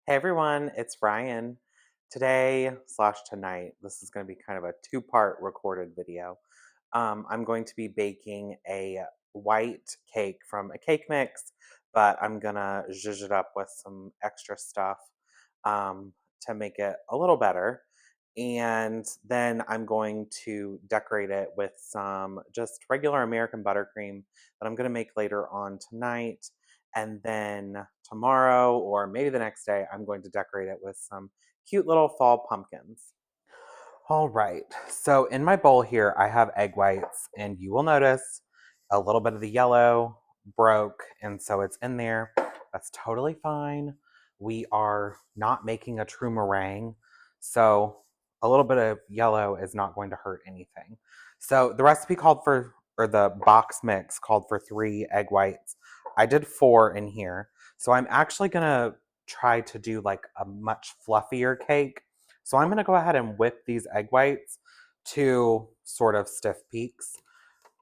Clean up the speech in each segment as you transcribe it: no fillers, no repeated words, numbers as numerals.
Hey everyone, it's Ryan. Today slash tonight, this is going to be kind of a two-part recorded video. I'm going to be baking a white cake from a cake mix, but I'm gonna zhuzh it up with some extra stuff um, to make it a little better. And then I'm going to decorate it with some just regular American buttercream that I'm going to make later on tonight. And then tomorrow, or maybe the next day, I'm going to decorate it with some cute little fall pumpkins. All right, so in my bowl here, I have egg whites, and you will notice a little bit of the yellow broke, and so it's in there. That's totally fine. We are not making a true meringue, so a little bit of yellow is not going to hurt anything. So the recipe called for, or the box mix called for 3 egg whites. I did 4 in here, so I'm actually gonna try to do like a much fluffier cake. So I'm going to go ahead and whip these egg whites to sort of stiff peaks.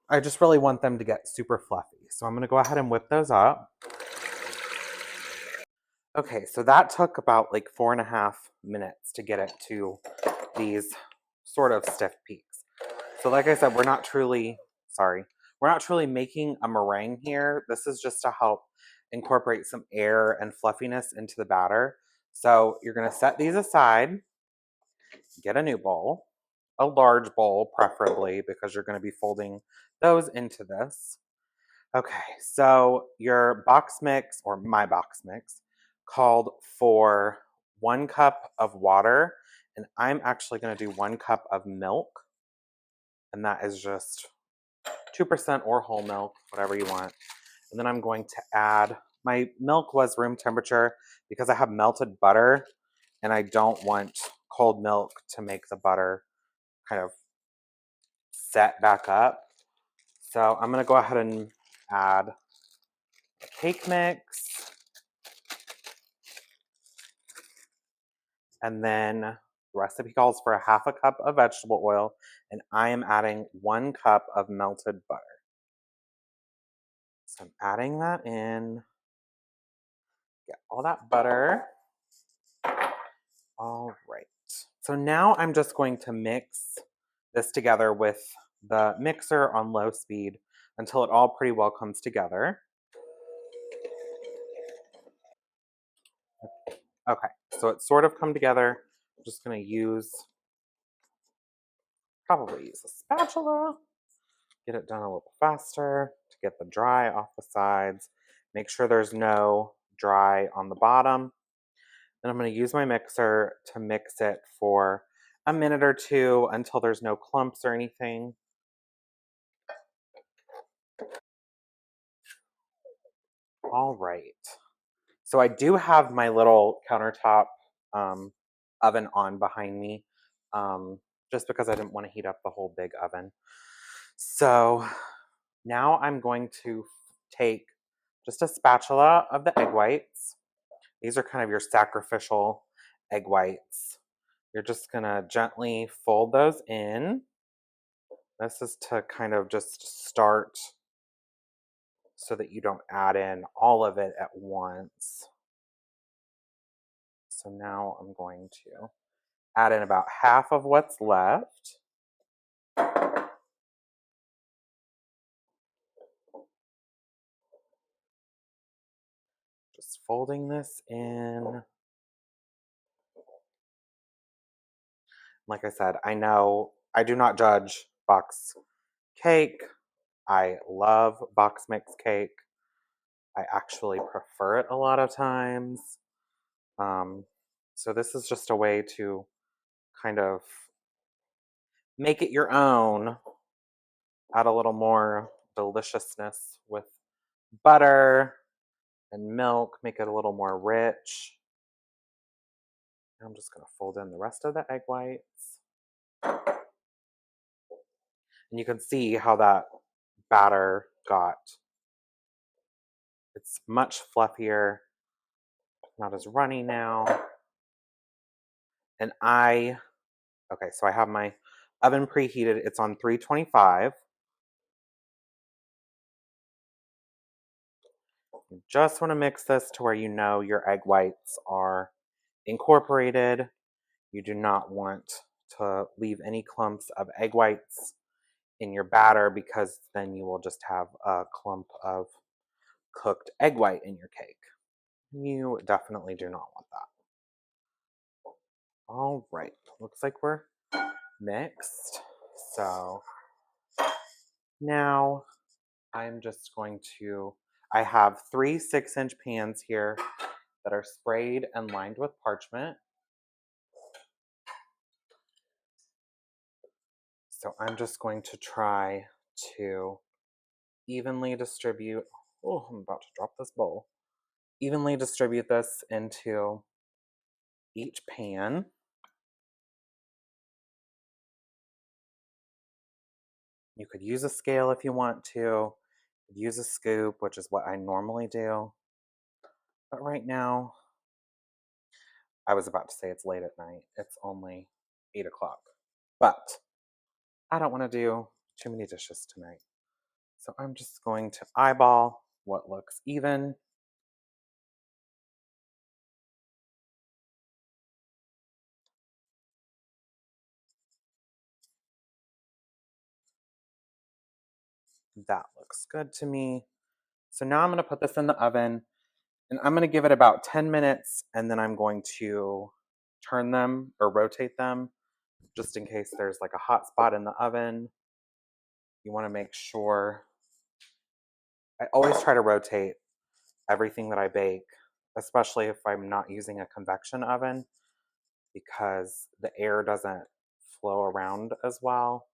I just really want them to get super fluffy. So I'm going to go ahead and whip those up. Okay, so that took about like 4.5 minutes to get it to these sort of stiff peaks. So like I said, we're not truly making a meringue here. This is just to help incorporate some air and fluffiness into the batter. So you're going to set these aside. Get a new bowl, a large bowl preferably, because you're going to be folding those into this. Okay, so your box mix, or my box mix, called for 1 cup of water, and I'm actually going to do 1 cup of milk, and that is just 2% or whole milk, whatever you want. And then I'm going to add, my milk was room temperature because I have melted butter, and I don't want cold milk to make the butter kind of set back up. So I'm going to go ahead and add the cake mix. And then the recipe calls for 1/2 cup of vegetable oil. And I am adding 1 cup of melted butter. So I'm adding that in. Get all that butter. All right. So now I'm just going to mix this together with the mixer on low speed until it all pretty well comes together. Okay, so it's sort of come together. I'm just going to probably use a spatula, get it done a little faster to get the dry off the sides. Make sure there's no dry on the bottom. Then I'm going to use my mixer to mix it for a minute or two until there's no clumps or anything. All right. So I do have my little countertop oven on behind me, just because I didn't want to heat up the whole big oven. So now I'm going to take just a spatula of the egg whites. These are kind of your sacrificial egg whites. You're just going to gently fold those in. This is to kind of just start so that you don't add in all of it at once. So now I'm going to add in about half of what's left. Just folding this in. Like I said, I know I do not judge box cake. I love box mix cake. I actually prefer it a lot of times. So this is just a way to kind of make it your own, add a little more deliciousness with butter and milk, make it a little more rich. I'm just going to fold in the rest of the egg whites. And you can see how that batter got. It's much fluffier, not as runny now. And okay, so I have my oven preheated. It's on 325. You just want to mix this to where you know your egg whites are incorporated. You do not want to leave any clumps of egg whites in your batter because then you will just have a clump of cooked egg white in your cake. You definitely do not want that. All right, looks like we're mixed. So now I'm just going to, I have 3 6-inch pans here that are sprayed and lined with parchment. So I'm just going to try to evenly distribute, oh, I'm about to drop this bowl. Evenly distribute this into each pan. You could use a scale if you want to. Use a scoop, which is what I normally do. But right now, I was about to say it's late at night. It's only 8 o'clock. But I don't want to do too many dishes tonight. So I'm just going to eyeball what looks even. That looks good to me. So now I'm going to put this in the oven and I'm going to give it about 10 minutes and then I'm going to turn them or rotate them just in case there's like a hot spot in the oven. You want to make sure. I always try to rotate everything that I bake, especially if I'm not using a convection oven, because the air doesn't flow around as well.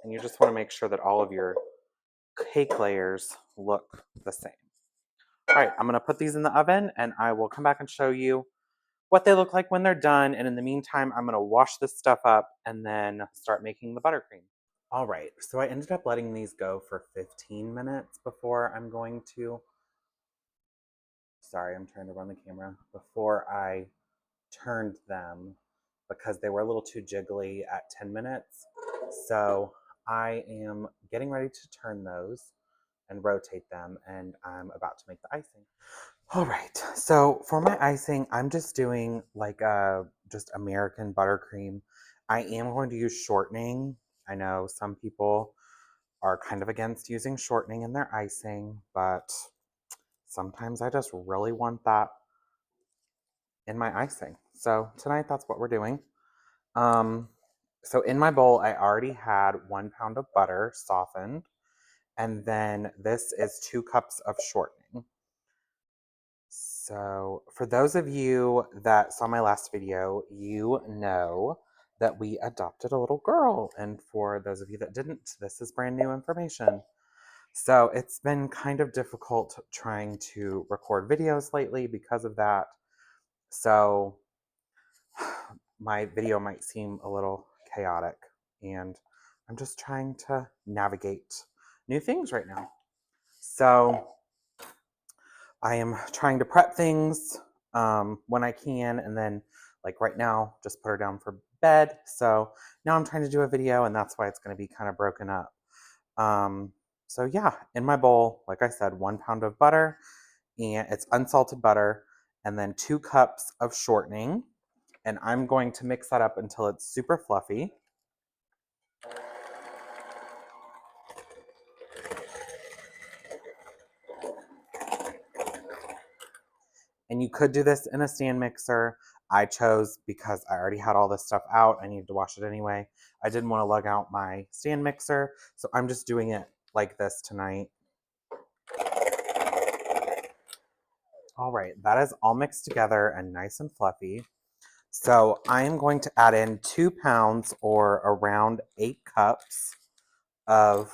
And you just want to make sure that all of your cake layers look the same. All right, I'm going to put these in the oven and I will come back and show you what they look like when they're done. And in the meantime, I'm going to wash this stuff up and then start making the buttercream. All right, so I ended up letting these go for 15 minutes before I'm going to, sorry, I'm trying to run the camera, before I turned them because they were a little too jiggly at 10 minutes. So I am getting ready to turn those and rotate them, and I'm about to make the icing. All right, so for my icing, I'm just doing like a just American buttercream. I am going to use shortening. I know some people are kind of against using shortening in their icing, but sometimes I just really want that in my icing. So tonight, that's what we're doing. So in my bowl, I already had 1 pound of butter softened, and then this is 2 cups of shortening. So for those of you that saw my last video, you know that we adopted a little girl. And for those of you that didn't, this is brand new information. So it's been kind of difficult trying to record videos lately because of that. So my video might seem a little chaotic and I'm just trying to navigate new things right now. So I am trying to prep things when I can, and then like right now, just put her down for bed. So now I'm trying to do a video, and that's why it's going to be kind of broken up. So yeah, in my bowl, like I said, 1 pound of butter, and it's unsalted butter, and then 2 cups of shortening, and I'm going to mix that up until it's super fluffy. And you could do this in a stand mixer. I chose, because I already had all this stuff out, I needed to wash it anyway. I didn't want to lug out my stand mixer, so I'm just doing it like this tonight. All right, that is all mixed together and nice and fluffy. So I am going to add in 2 pounds or around 8 cups of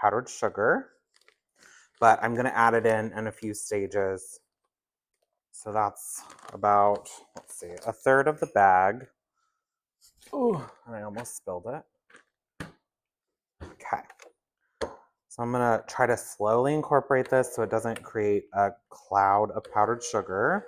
powdered sugar, but I'm going to add it in a few stages. So that's about, let's see, a third of the bag. Oh, I almost spilled it. Okay. So I'm going to try to slowly incorporate this so it doesn't create a cloud of powdered sugar.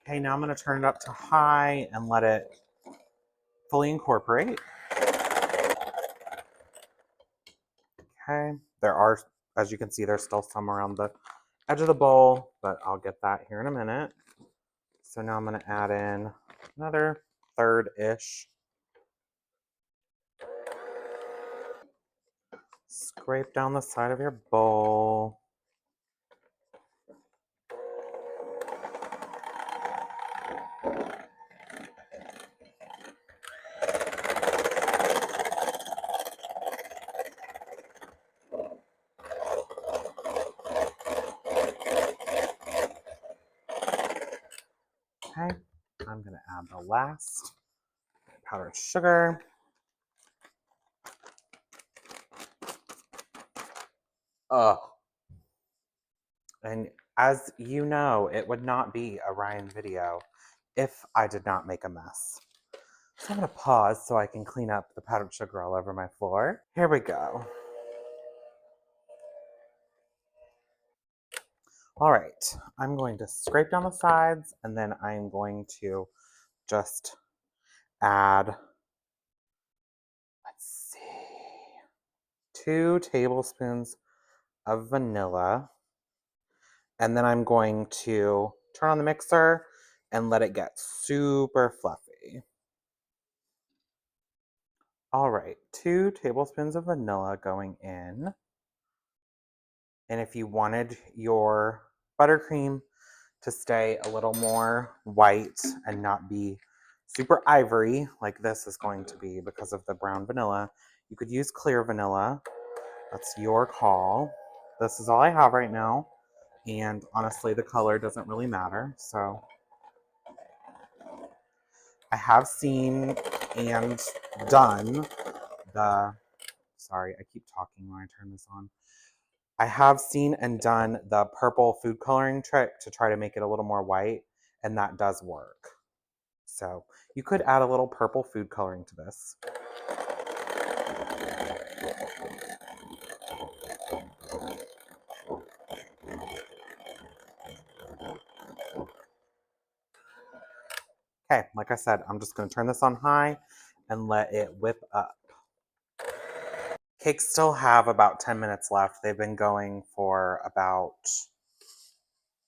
Okay, now I'm going to turn it up to high and let it fully incorporate. Okay, there are, as you can see, there's still some around the edge of the bowl, but I'll get that here in a minute. So now I'm going to add in another third-ish. Scrape down the side of your bowl. Okay, I'm going to add the last powdered sugar. Ugh. And as you know, it would not be a Ryan video if I did not make a mess. So I'm going to pause so I can clean up the powdered sugar all over my floor. Here we go. All right, I'm going to scrape down the sides and then I'm going to just add, let's see, 2 tablespoons of vanilla. And then I'm going to turn on the mixer and let it get super fluffy. All right, 2 tablespoons of vanilla going in. And if you wanted your buttercream to stay a little more white and not be super ivory like this is going to be because of the brown vanilla, you could use clear vanilla. That's your call. This is all I have right now. And honestly, the color doesn't really matter. So I have seen and done the, sorry, I keep talking when I turn this on. I have seen and done the purple food coloring trick to try to make it a little more white, and that does work. So you could add a little purple food coloring to this. Okay, like I said, I'm just going to turn this on high and let it whip up. Cakes still have about 10 minutes left. They've been going for about,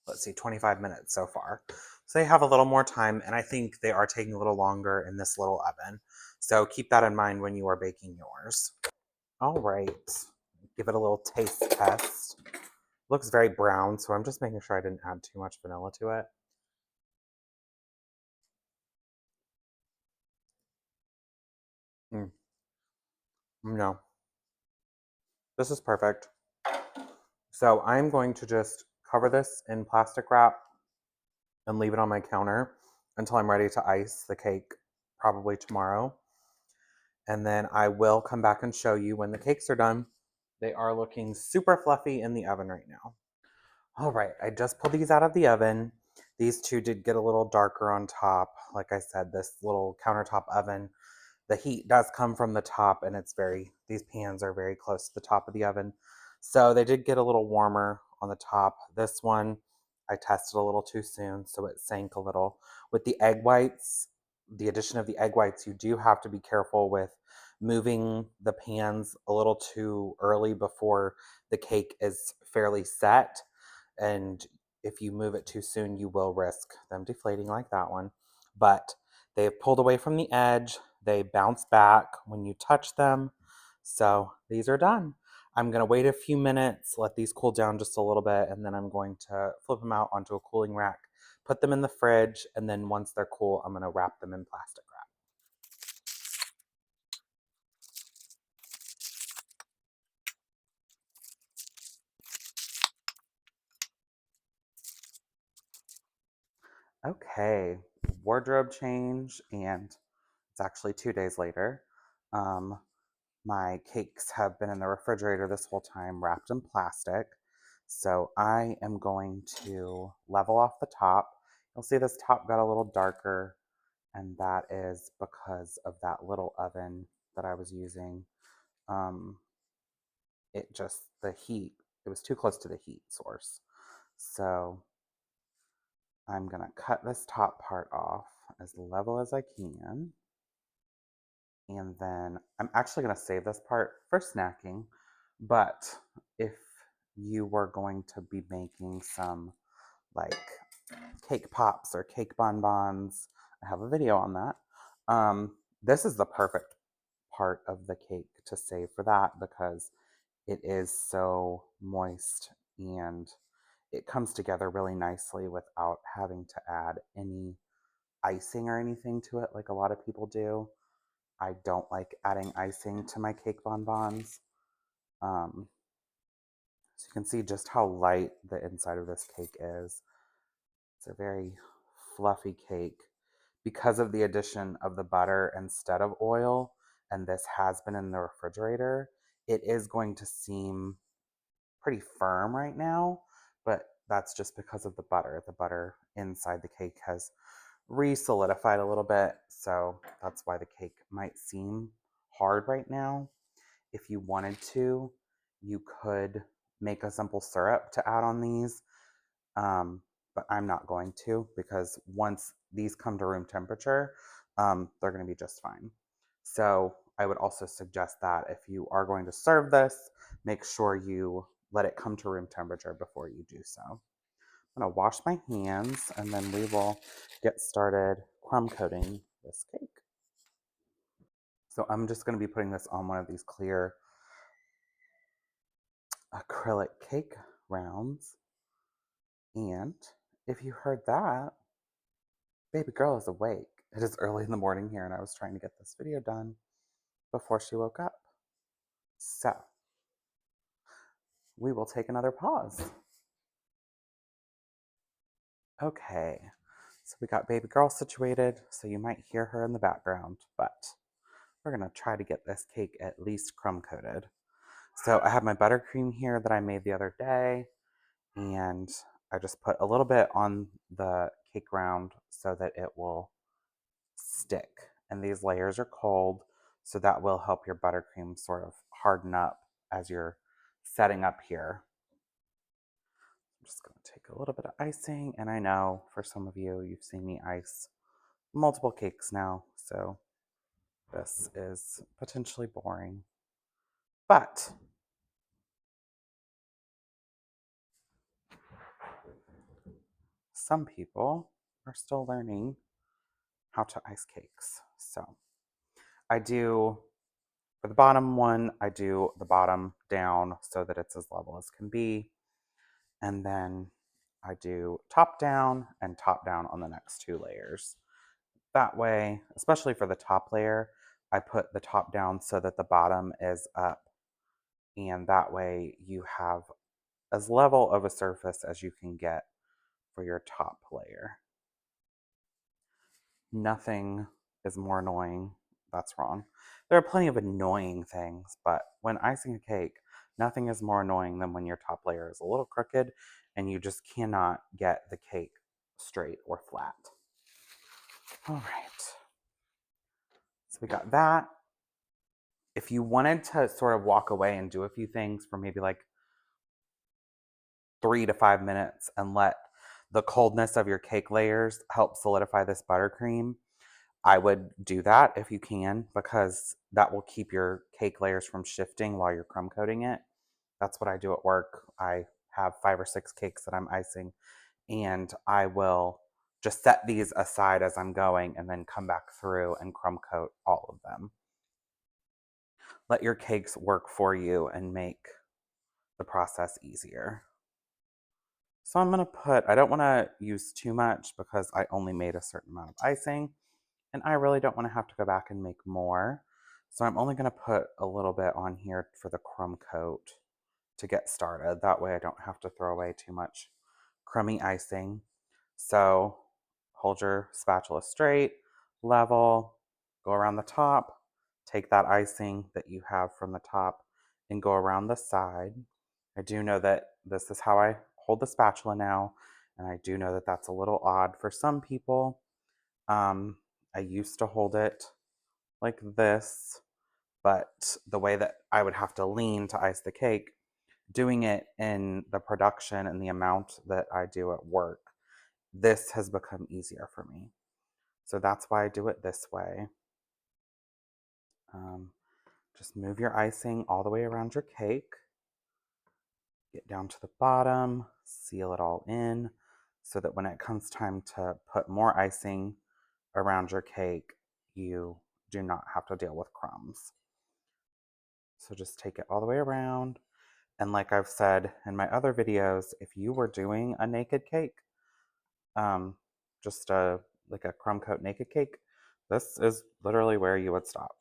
let's see, 25 minutes so far. So they have a little more time, and I think they are taking a little longer in this little oven. So keep that in mind when you are baking yours. All right, give it a little taste test. Looks very brown, so I'm just making sure I didn't add too much vanilla to it. No, this is perfect. So I'm going to just cover this in plastic wrap and leave it on my counter until I'm ready to ice the cake, probably tomorrow. And then I will come back and show you when the cakes are done. They are looking super fluffy in the oven right now. All right, I just pulled these out of the oven. These two did get a little darker on top. Like I said, this little countertop oven, the heat does come from the top and these pans are very close to the top of the oven. So they did get a little warmer on the top. This one, I tested a little too soon, so it sank a little. With the egg whites, the addition of the egg whites, you do have to be careful with moving the pans a little too early before the cake is fairly set. And if you move it too soon, you will risk them deflating like that one. But they've pulled away from the edge. They bounce back when you touch them. So these are done. I'm going to wait a few minutes, let these cool down just a little bit, and then I'm going to flip them out onto a cooling rack, put them in the fridge, and then once they're cool, I'm going to wrap them in plastic wrap. Okay, wardrobe change, and it's actually 2 days later. My cakes have been in the refrigerator this whole time, wrapped in plastic. So I am going to level off the top. You'll see this top got a little darker, and that is because of that little oven that I was using. The heat, it was too close to the heat source. So I'm going to cut this top part off as level as I can. And then I'm actually going to save this part for snacking. But if you were going to be making some like cake pops or cake bonbons, I have a video on that. This is the perfect part of the cake to save for that because it is so moist and it comes together really nicely without having to add any icing or anything to it like a lot of people do. I don't like adding icing to my cake bonbons. So you can see just how light the inside of this cake is. It's a very fluffy cake. Because of the addition of the butter instead of oil, and this has been in the refrigerator, it is going to seem pretty firm right now, but that's just because of the butter. The butter inside the cake has re-solidified a little bit, so that's why the cake might seem hard right now. If you wanted to, you could make a simple syrup to add on these, but I'm not going to because once these come to room temperature, they're going to be just fine. So I would also suggest that if you are going to serve this, make sure you let it come to room temperature before you do so. I'm going to wash my hands and then we will get started crumb coating this cake. So I'm just going to be putting this on one of these clear acrylic cake rounds. And if you heard that, baby girl is awake. It is early in the morning here and I was trying to get this video done before she woke up. So we will take another pause. Okay, so we got baby girl situated, so you might hear her in the background, but we're gonna try to get this cake at least crumb coated. So I have my buttercream here that I made the other day, and I just put a little bit on the cake round so that it will stick. And these layers are cold, so that will help your buttercream sort of harden up as you're setting up here. I'm just going to take a little bit of icing, and I know for some of you, you've seen me ice multiple cakes now, so this is potentially boring. But some people are still learning how to ice cakes. So I do, for the bottom one, I do the bottom down so that it's as level as can be. And then I do top down and top down on the next two layers. That way, especially for the top layer, I put the top down so that the bottom is up. And that way you have as level of a surface as you can get for your top layer. Nothing is more annoying. That's wrong. There are plenty of annoying things, but when icing a cake, nothing is more annoying than when your top layer is a little crooked and you just cannot get the cake straight or flat. All right. So we got that. If you wanted to sort of walk away and do a few things for maybe like 3 to 5 minutes and let the coldness of your cake layers help solidify this buttercream, I would do that if you can, because that will keep your cake layers from shifting while you're crumb coating it. That's what I do at work. I have 5 or 6 cakes that I'm icing, and I will just set these aside as I'm going and then come back through and crumb coat all of them. Let your cakes work for you and make the process easier. So I'm going to put, I don't want to use too much because I only made a certain amount of icing. And I really don't want to have to go back and make more. So I'm only going to put a little bit on here for the crumb coat to get started. That way I don't have to throw away too much crummy icing. So hold your spatula straight, level, go around the top, take that icing that you have from the top and go around the side. I do know that this is how I hold the spatula now, and I do know that that's a little odd for some people. I used to hold it like this, but the way that I would have to lean to ice the cake, doing it in the production and the amount that I do at work, this has become easier for me. So that's why I do it this way. Just move your icing all the way around your cake. Get down to the bottom, seal it all in so that when it comes time to put more icing around your cake, you do not have to deal with crumbs. So just take it all the way around. And like I've said in my other videos, if you were doing a naked cake, just like a crumb coat naked cake, this is literally where you would stop.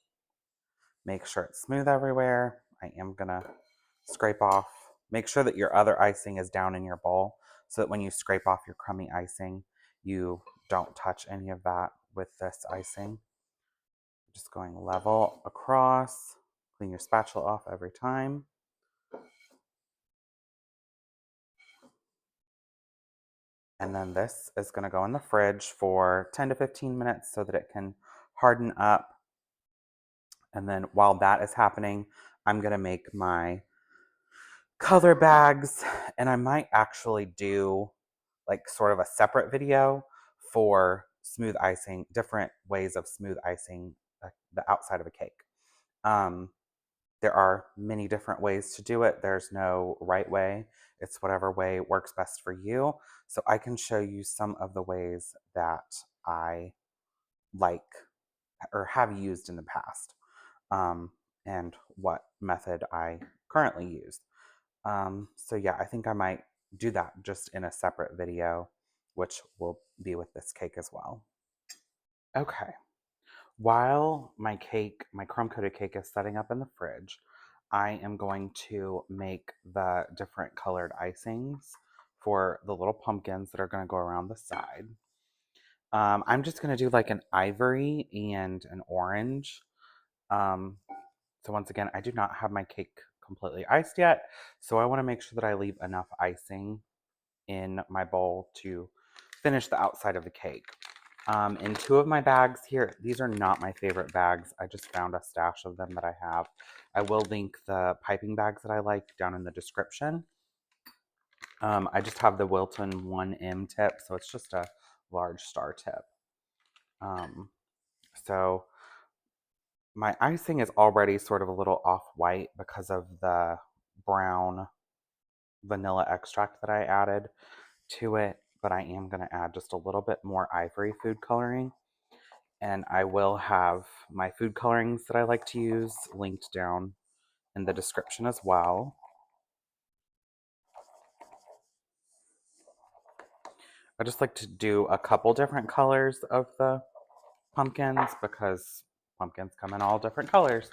Make sure it's smooth everywhere. I am gonna scrape off. Make sure that your other icing is down in your bowl so that when you scrape off your crummy icing, you don't touch any of that with this icing. Just going level across. Clean your spatula off every time. And then this is going to go in the fridge for 10 to 15 minutes so that it can harden up. And then while that is happening, I'm going to make my color bags, and I might actually do like sort of a separate video for smooth icing, different ways of smooth icing the outside of a cake. There are many different ways to do it. There's no right way. It's whatever way works best for you. So I can show you some of the ways that I like or have used in the past, and what method I currently use. So yeah, I think I might do that just in a separate video, which will be with this cake as well. Okay, while my cake, my crumb coated cake is setting up in the fridge, I am going to make the different colored icings for the little pumpkins that are going to go around the side. I'm just going to do like an ivory and an orange. So once again, I do not have my cake completely iced yet, so I want to make sure that I leave enough icing in my bowl to finish the outside of the cake. In two of my bags here, these are not my favorite bags. I just found a stash of them that I have. I will link the piping bags that I like down in the description. I just have the Wilton 1M tip, so it's just a large star tip. So my icing is already sort of a little off-white because of the brown vanilla extract that I added to it, but I am going to add just a little bit more ivory food coloring. And I will have my food colorings that I like to use linked down in the description as well. I just like to do a couple different colors of the pumpkins because pumpkins come in all different colors.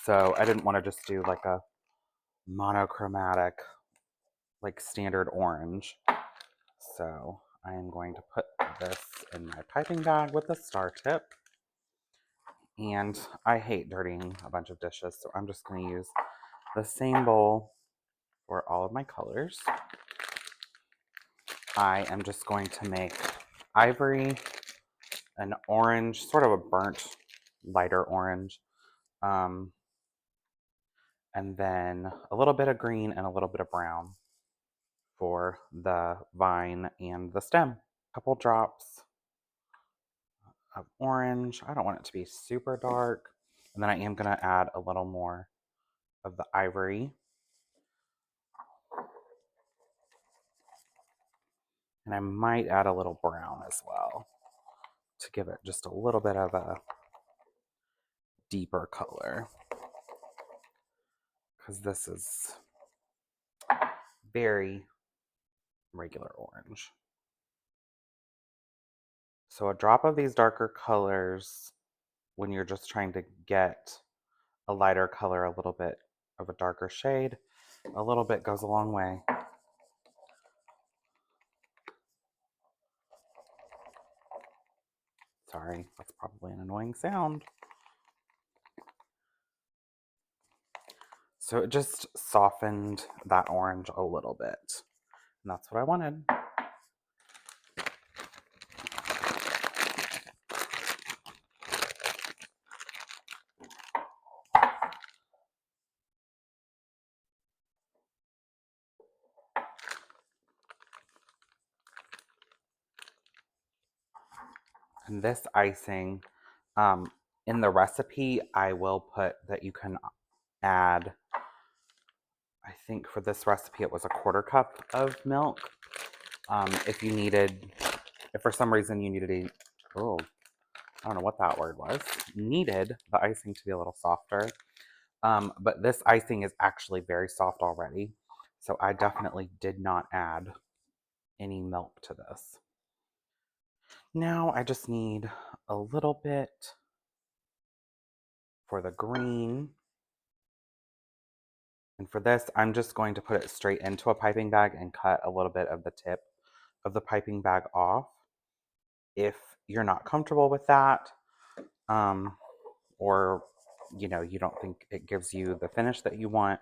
So I didn't want to just do like a monochromatic, like standard orange. So I am going to put this in my piping bag with a star tip. And I hate dirtying a bunch of dishes, so I'm just going to use the same bowl for all of my colors. I am just going to make ivory, an orange, sort of a burnt, lighter orange, and then a little bit of green and a little bit of brown for the vine and the stem. A couple drops of orange. I don't want it to be super dark. And then I am going to add a little more of the ivory. And I might add a little brown as well to give it just a little bit of a deeper color. Because this is very regular orange. So a drop of these darker colors when you're just trying to get a lighter color, a little bit of a darker shade, a little bit goes a long way. Sorry, that's probably an annoying sound. So it just softened that orange a little bit. And that's what I wanted. And this icing, in the recipe, I will put that you can add, I think for this recipe, it was a 1/4 cup of milk. If you needed, if for some reason you needed oh, I don't know what that word was, needed the icing to be a little softer. But this icing is actually very soft already. So I definitely did not add any milk to this. Now I just need a little bit for the green. And for this, I'm just going to put it straight into a piping bag and cut a little bit of the tip of the piping bag off. If you're not comfortable with that, or you don't think it gives you the finish that you want,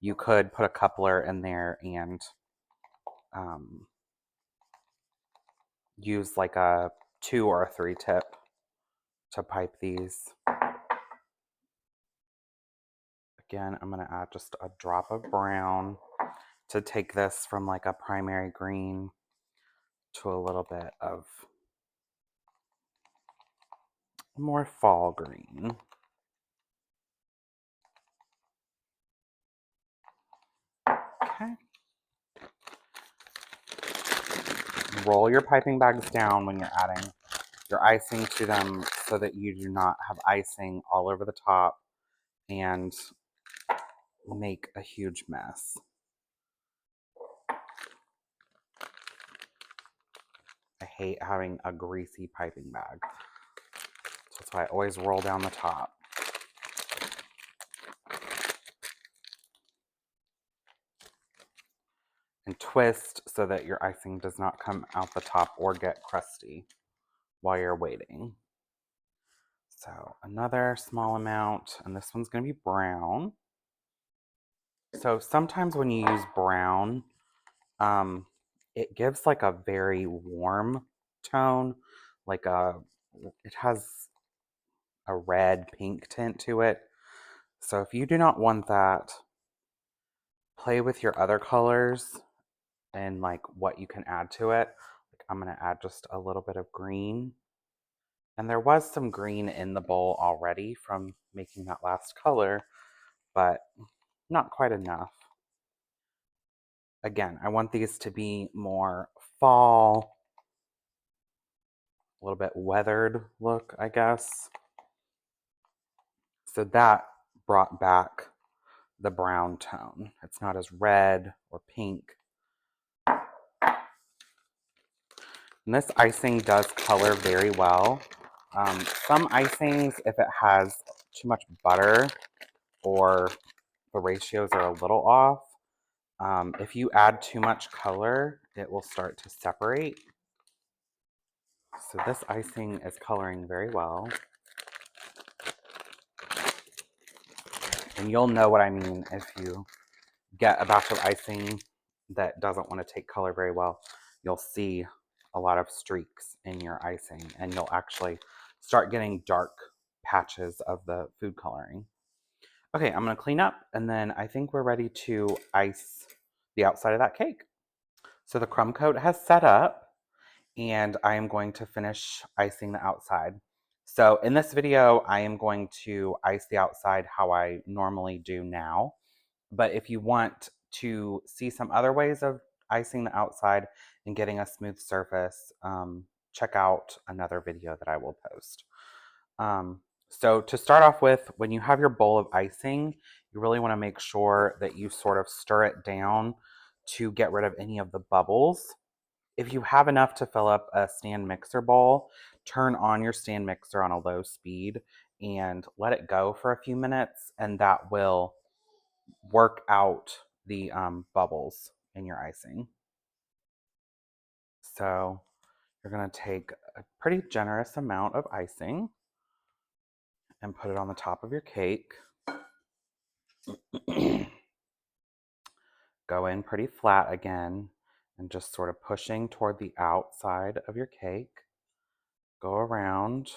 you could put a coupler in there and use like a 2 or a 3 tip to pipe these. Again, I'm going to add just a drop of brown to take this from like a primary green to a little bit of more fall green. Okay. Roll your piping bags down when you're adding your icing to them so that you do not have icing all over the top and make a huge mess. I hate having a greasy piping bag. That's why I always roll down the top. And twist so that your icing does not come out the top or get crusty while you're waiting. So another small amount, and this one's going to be brown. So sometimes when you use brown, it gives like a very warm tone, like it has a red pink tint to it. So if you do not want that, play with your other colors and like what you can add to it. Like I'm going to add just a little bit of green. And there was some green in the bowl already from making that last color, but not quite enough. Again, I want these to be more fall, a little bit weathered look, I guess. So that brought back the brown tone. It's not as red or pink. And this icing does color very well. Some icings, if it has too much butter or the ratios are a little off, if you add too much color, it will start to separate. So this icing is coloring very well. And you'll know what I mean if you get a batch of icing that doesn't want to take color very well. You'll see a lot of streaks in your icing and you'll actually start getting dark patches of the food coloring. Okay, I'm going to clean up and then I think we're ready to ice the outside of that cake. So the crumb coat has set up and I am going to finish icing the outside. So in this video, I am going to ice the outside how I normally do now. But if you want to see some other ways of icing the outside and getting a smooth surface, check out another video that I will post. So to start off with, when you have your bowl of icing, you really want to make sure that you sort of stir it down to get rid of any of the bubbles. If you have enough to fill up a stand mixer bowl, turn on your stand mixer on a low speed and let it go for a few minutes, and that will work out the bubbles in your icing. So you're going to take a pretty generous amount of icing and put it on the top of your cake. Go in pretty flat again and just sort of pushing toward the outside of your cake. Go around,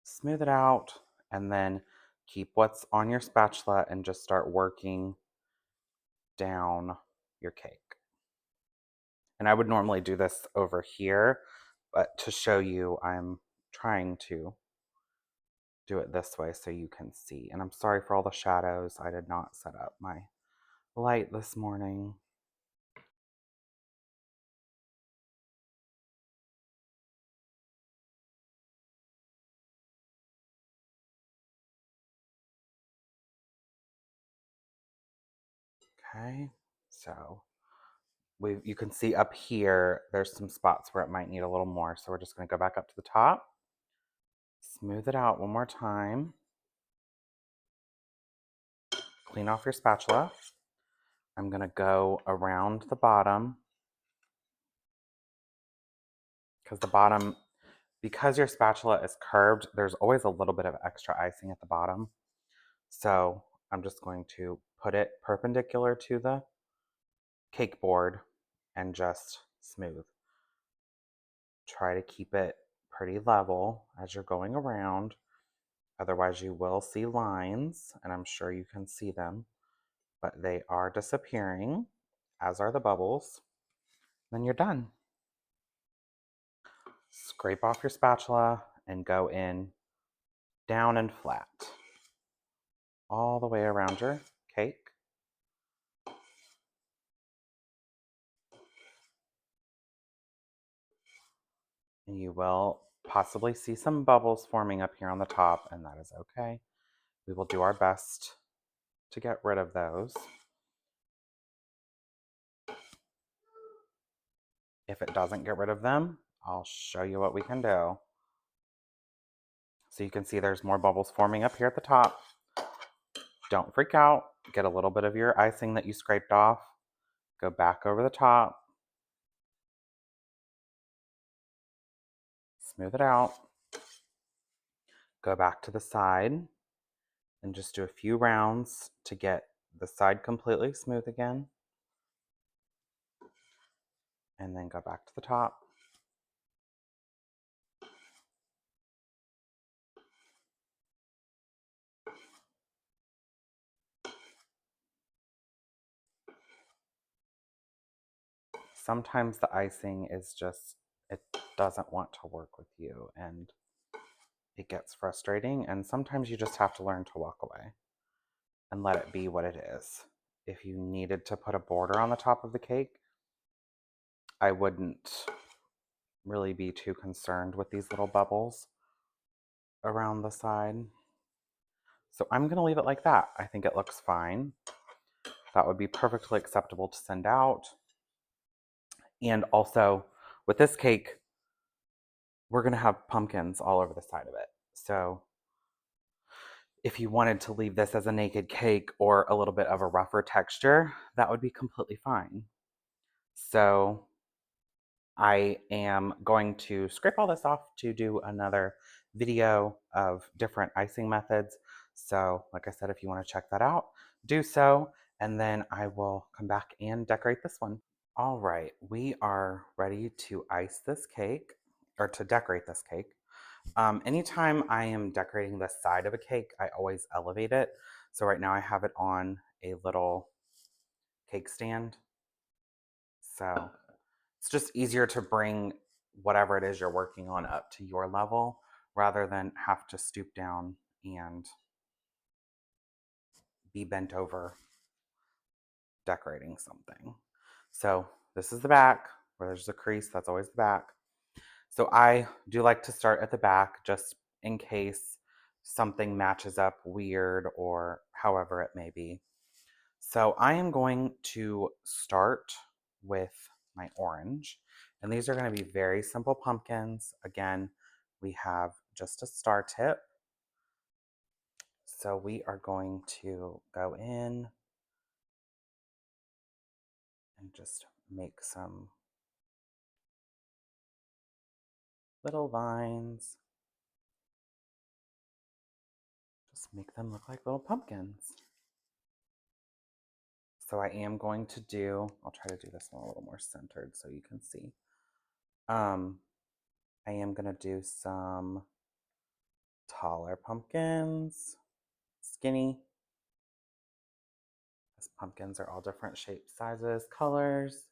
smooth it out, and then keep what's on your spatula and just start working down your cake. And I would normally do this over here, But to show you, I'm trying to do it this way so you can see. And I'm sorry for all the shadows. I did not set up my light this morning. Okay, so you can see up here, there's some spots where it might need a little more. So we're just going to go back up to the top, smooth it out one more time, clean off your spatula. I'm going to go around the bottom because your spatula is curved, there's always a little bit of extra icing at the bottom. So I'm just going to put it perpendicular to the cake board and just smooth. Try to keep it pretty level as you're going around. Otherwise you will see lines, and I'm sure you can see them, but they are disappearing, as are the bubbles. Then you're done. Scrape off your spatula and go in down and flat all the way around your cake. And you will possibly see some bubbles forming up here on the top, and that is okay. We will do our best to get rid of those. If it doesn't get rid of them, I'll show you what we can do. So you can see there's more bubbles forming up here at the top. Don't freak out. Get a little bit of your icing that you scraped off. Go back over the top. Smooth it out. Go back to the side and just do a few rounds to get the side completely smooth again. And then go back to the top. Sometimes the icing is just, it doesn't want to work with you and it gets frustrating, and sometimes you just have to learn to walk away and let it be what it is. If you needed to put a border on the top of the cake, I wouldn't really be too concerned with these little bubbles around the side. So I'm going to leave it like that. I think it looks fine. That would be perfectly acceptable to send out. And also, with this cake, we're going to have pumpkins all over the side of it. So if you wanted to leave this as a naked cake or a little bit of a rougher texture, that would be completely fine. So I am going to scrape all this off to do another video of different icing methods. So like I said, if you want to check that out, do so, and then I will come back and decorate this one. All right, we are ready to ice this cake, or to decorate this cake. Anytime I am decorating the side of a cake, I always elevate it. So right now I have it on a little cake stand. So it's just easier to bring whatever it is you're working on up to your level rather than have to stoop down and be bent over decorating something. So this is the back where there's a crease, that's always the back. So I do like to start at the back just in case something matches up weird or however it may be. So I am going to start with my orange, and these are going to be very simple pumpkins. Again, we have just a star tip. So we are going to go in and just make some little lines. Just make them look like little pumpkins. So I am going to do, I'll try to do this one a little more centered so you can see. I am going to do some taller pumpkins, skinny. These pumpkins are all different shapes, sizes, colors.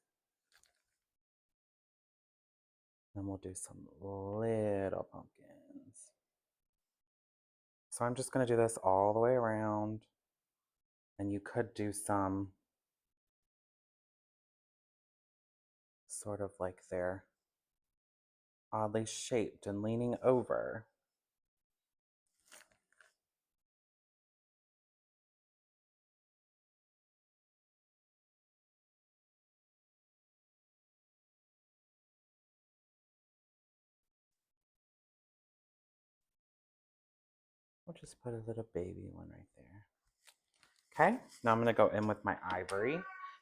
And we'll do some little pumpkins. So I'm just going to do this all the way around. And you could do some sort of like they're oddly shaped and leaning over. We'll just put a little baby one right there. Okay, now I'm going to go in with my ivory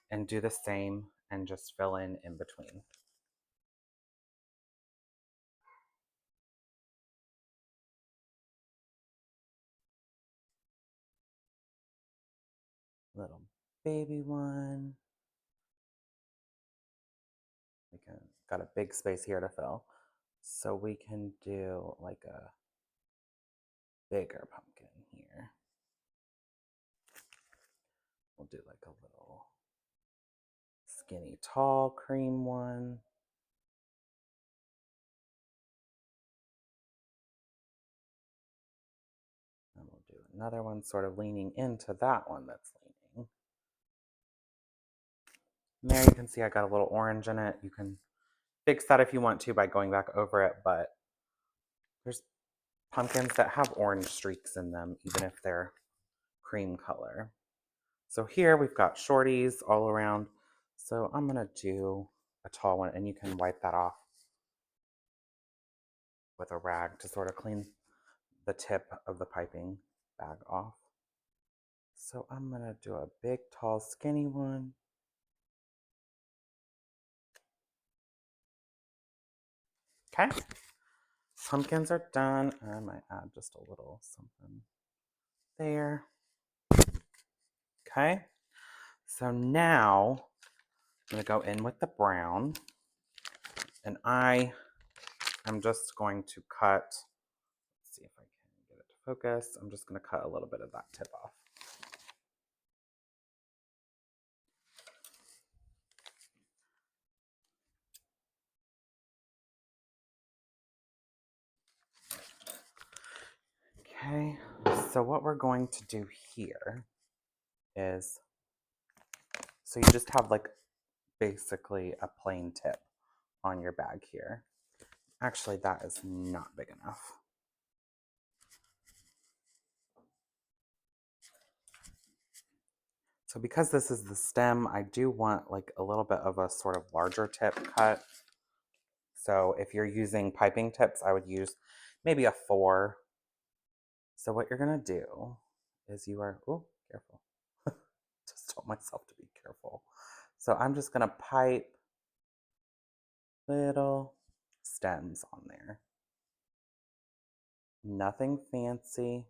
and do the same and just fill in between. Little baby one. We can got a big space here to fill. So we can do like a bigger pumpkin here. We'll do like a little skinny tall cream one. And we'll do another one sort of leaning into that one that's leaning. And there you can see I got a little orange in it. You can fix that if you want to by going back over it, but there's pumpkins that have orange streaks in them, even if they're cream color. So here we've got shorties all around. So I'm gonna do a tall one, and you can wipe that off with a rag to sort of clean the tip of the piping bag off. So I'm gonna do a big, tall, skinny one. Okay, pumpkins are done. I might add just a little something there. Okay, so now I'm gonna go in with the brown, and I'm just going to cut, let's see if I can get it to focus. I'm just gonna cut a little bit of that tip off. Okay, so what we're going to do here is, so you just have like basically a plain tip on your bag here. Actually, that is not big enough. So because this is the stem, I do want like a little bit of a sort of larger tip cut. So if you're using piping tips, I would use maybe a 4. So what you're gonna do is you are, oh, careful. Just told myself to be careful. So I'm just gonna pipe little stems on there. Nothing fancy.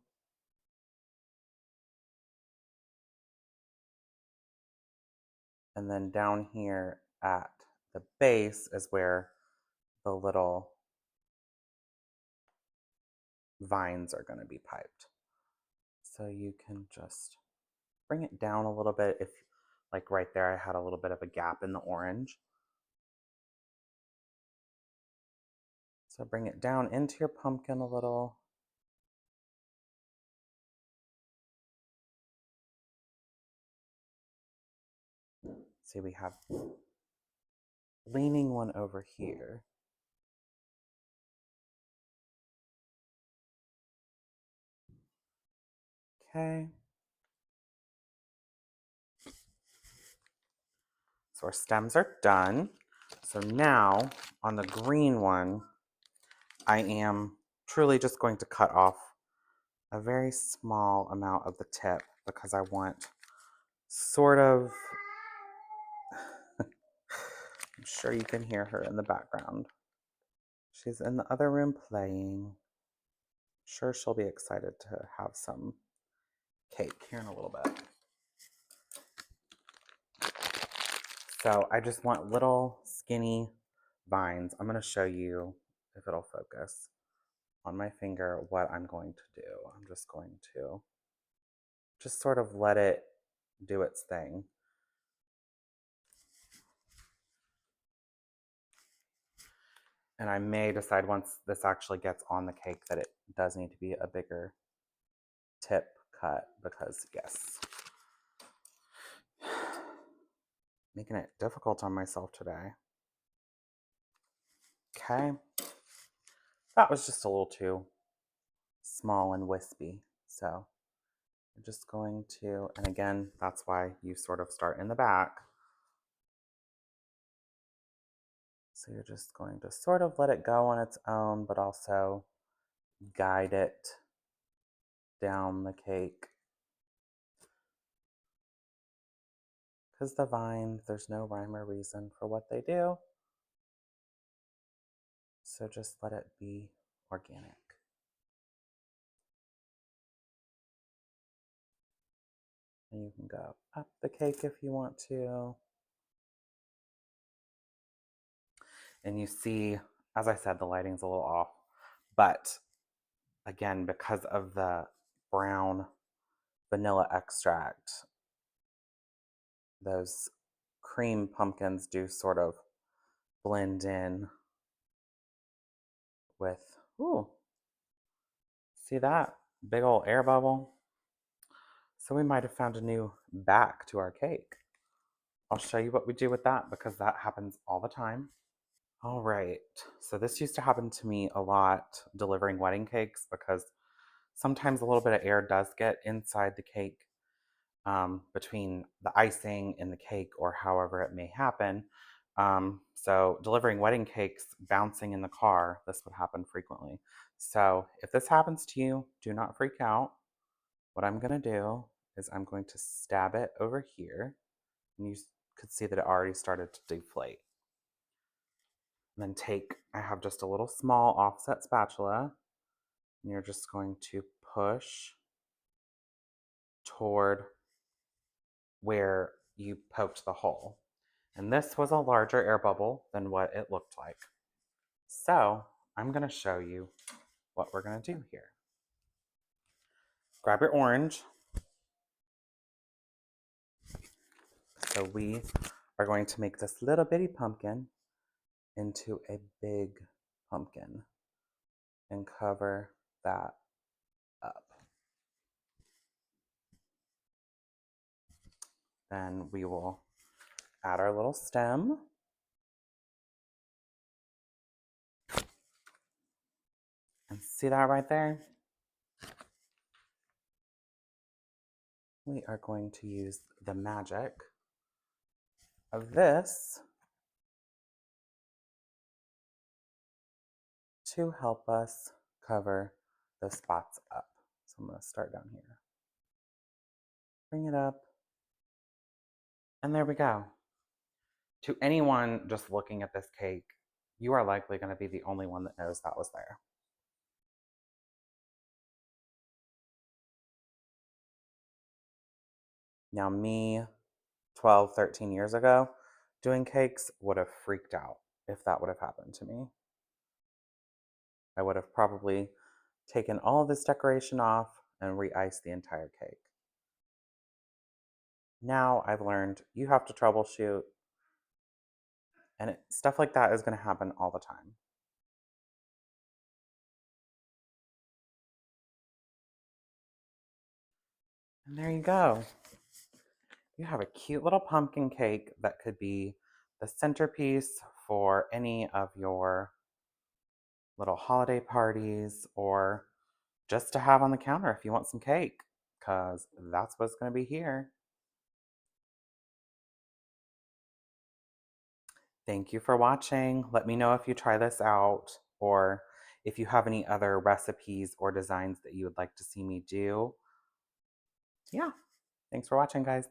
And then down here at the base is where the little vines are going to be piped. So you can just bring it down a little bit. If, like right there, I had a little bit of a gap in the orange. So bring it down into your pumpkin a little. See, we have leaning one over here. Okay. So our stems are done. So now on the green one, I am truly just going to cut off a very small amount of the tip because I want sort of, I'm sure you can hear her in the background. She's in the other room playing. Sure, she'll be excited to have some cake here in a little bit. So I just want little skinny vines. I'm going to show you, if it'll focus, on my finger what I'm going to do. I'm just going to just sort of let it do its thing. And I may decide once this actually gets on the cake that it does need to be a bigger tip cut because, yes, making it difficult on myself today. Okay. That was just a little too small and wispy. So I'm just going to, and again, that's why you sort of start in the back. So you're just going to sort of let it go on its own, but also guide it down the cake. Because the vines, there's no rhyme or reason for what they do. So just let it be organic. And you can go up the cake if you want to. And you see, as I said, the lighting's a little off. But again, because of the brown vanilla extract, those cream pumpkins do sort of blend in with, ooh, see that? Big old air bubble. So we might have found a new back to our cake. I'll show you what we do with that because that happens all the time. All right, so this used to happen to me a lot delivering wedding cakes because sometimes a little bit of air does get inside the cake between the icing and the cake or however it may happen. So delivering wedding cakes, bouncing in the car, this would happen frequently. So if this happens to you, do not freak out. What I'm gonna do is I'm going to stab it over here, and you could see that it already started to deflate. And then I have just a little small offset spatula, and you're just going to push toward where you poked the hole. And this was a larger air bubble than what it looked like. So I'm going to show you what we're going to do here. Grab your orange. So we are going to make this little bitty pumpkin into a big pumpkin and cover that up. Then we will add our little stem. And see that right there? We are going to use the magic of this to help us cover the spots up. So I'm going to start down here. Bring it up. And there we go. To anyone just looking at this cake, you are likely going to be the only one that knows that was there. Now me, 12, 13 years ago, doing cakes would have freaked out if that would have happened to me. I would have probably taken all of this decoration off and re-iced the entire cake. Now I've learned you have to troubleshoot, and stuff like that is going to happen all the time. And there you go. You have a cute little pumpkin cake that could be the centerpiece for any of your little holiday parties or just to have on the counter if you want some cake, because that's what's going to be here. Thank you for watching. Let me know if you try this out or if you have any other recipes or designs that you would like to see me do. Yeah, thanks for watching, guys.